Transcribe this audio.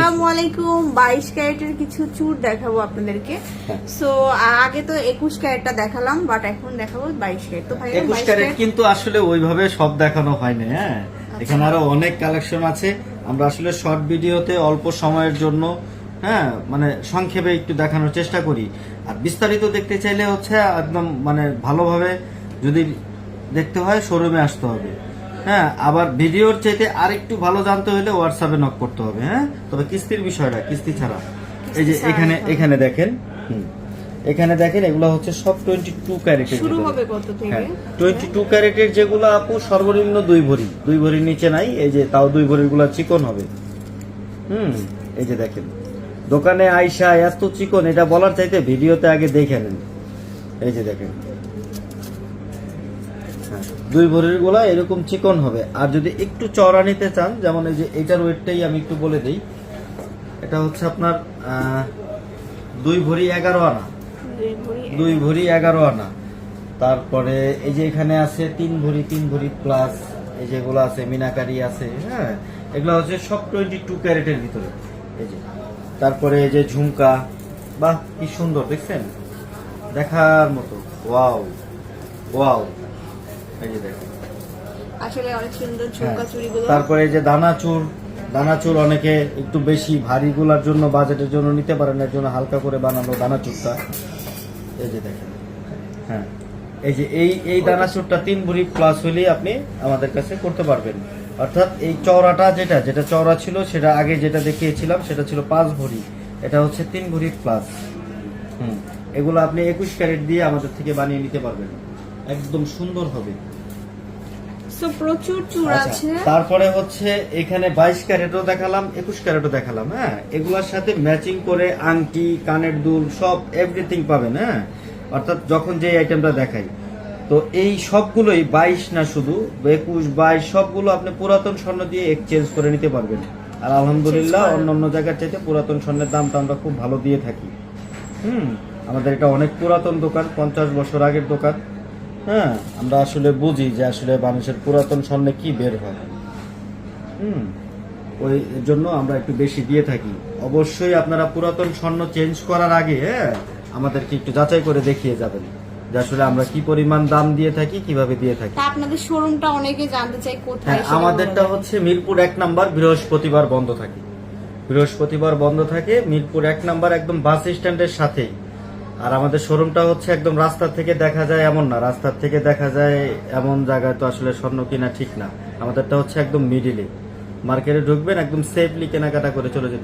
আসসালামু আলাইকুম। 22 ক্যারেটের কিছু চুর দেখাবো আপনাদেরকে। সো আগে তো 21 ক্যারেটটা দেখালাম, বাট এখন দেখাবো 22 ক্যারেট। তো ভাই 21 ক্যারেট কিন্তু আসলে ওইভাবে সব দেখানো হয়নি। হ্যাঁ, এখানে আরো অনেক কালেকশন আছে। আমরা আসলে শর্ট ভিডিওতে অল্প সময়ের জন্য হ্যাঁ মানে সংক্ষেপে একটু দেখানোর চেষ্টা করি। আর বিস্তারিত দেখতে চাইলে হচ্ছে একদম মানে ভালোভাবে যদি দেখতে হয় শোরুমে আসতে হবে। হ্যাঁ, আবার ভিডিওর চাইতে আরেকটু ভালো জানতে হলে হোয়াটসঅ্যাপে নক করতে হবে। হ্যাঁ, তবে কিস্তির বিষয়টা কিস্তি ছাড়া এই যে এখানে দেখেন, এখানে দেখেন এগুলো হচ্ছে সব 22 ক্যারেটের। শুরু হবে কত থেকে? হ্যাঁ, 22 ক্যারেটের যেগুলো আপু সর্বনিম্ন 2 ভরির নিচে নাই। এই যে তাও 2 ভরির গুলা চিকন হবে। এই যে দেখেন দোকানে আইসা এত চিকন, এটা বলার চাইতে ভিডিওতে আগে দেখে নেন। এই যে দেখেন 2 ভরির গুলা এরকম চিকন হবে। আর যদি একটু চওড়া নিতে চান, যেমন এই যে এটার ওয়েটটাই আমি একটু বলে দিই। এটা হচ্ছে আপনার 2 ভরি 11 আনা, 2 ভরি 11 আনা। তারপরে এই যে এখানে আছে 3 ভরি প্লাস, এই যেগুলো আছে মিনাকারি আছে। হ্যাঁ, এগুলো হচ্ছে সব 22 ক্যারেটের ভিতরে। এই যে তারপরে এই যে ঝুমকা, বাহ কি সুন্দর দেখছেন, দেখার মতো। ওয়াও ওয়াও, এই যে দেখেন আসলে অনেক সুন্দর ঝুমকা চুড়িগুলো। তারপরে এই যে দানাচুর অনেকে একটু বেশি ভারীগুলার জন্য বাজেটের জন্য নিতে পারেন, এর জন্য হালকা করে বানানো দানাচুরটা। এই যে দেখেন, হ্যাঁ এই যে এই দানাচুরটা 3 ভরি প্লাস হলেই আপনি আমাদের কাছে করতে পারবেন। অর্থাৎ এই চওড়াটা যেটা চওড়া ছিল সেটা আগে যেটা দেখিয়েছিলাম সেটা ছিল 5 ভরি, এটা হচ্ছে 3 ভরি প্লাস। এগুলো আপনি 21 ক্যারেট দিয়ে আমাদের থেকে বানিয়ে নিতে পারবেন, একদম সুন্দর হবে। সো প্রচুর চুর আছে। তারপরে হচ্ছে এখানে 22 ক্যারেটও দেখালাম, 21 ক্যারেটও দেখালাম। হ্যাঁ, এগুলোর সাথে ম্যাচিং করে আংটি, কানের দুল সব এভরিথিং পাবেন। হ্যাঁ, অর্থাৎ যখন যে আইটেমটা দেখাই, তো এই সবগুলোই 22 না, শুধু 21 22 সবগুলো আপনি পুরাতন স্বর্ণ দিয়ে এক্সচেঞ্জ করে নিতে পারবেন। আর আলহামদুলিল্লাহ অন্য জায়গার চাইতে পুরাতন স্বর্ণের দামটা আমরা খুব ভালো দিয়ে থাকি। আমাদের এটা অনেক পুরাতন দোকান, 50 বছর আগের দোকান। হ্যাঁ, আমরা আসলে বুঝি যে আসলে মানুষের পুরাতন স্বর্ণে কি বের হয়। ওই জন্য আমরা একটু বেশি দিয়ে থাকি। অবশ্যই আপনারা পুরাতন স্বর্ণ চেঞ্জ করার আগে আমাদেরকে একটু যাচাই করে দেখিয়ে যাবেন যে আসলে আমরা কি পরিমাণ দাম দিয়ে থাকি, কিভাবে দিয়ে থাকি। আপনাদের শোরুমটা অনেকে জানতে চাই কোথায়? হ্যাঁ, আমাদেরটা হচ্ছে মিরপুর 1 নাম্বার, বৃহস্পতিবার বন্ধ থাকে। মিরপুর 1 নাম্বার, একদম বাস স্ট্যান্ডের সাথেই। আর আমাদের শোরুমটা হচ্ছে একদম রাস্তা থেকে দেখা যায় এমন না, রাস্তার থেকে দেখা যায় এমন জায়গায় তো আসলে স্বর্ণ কিনা ঠিক না। আমাদেরটা হচ্ছে একদম মিডিলে, মার্কেটে ঢুকবেন একদম সেফলি কেনাকাটা করে চলে যেতে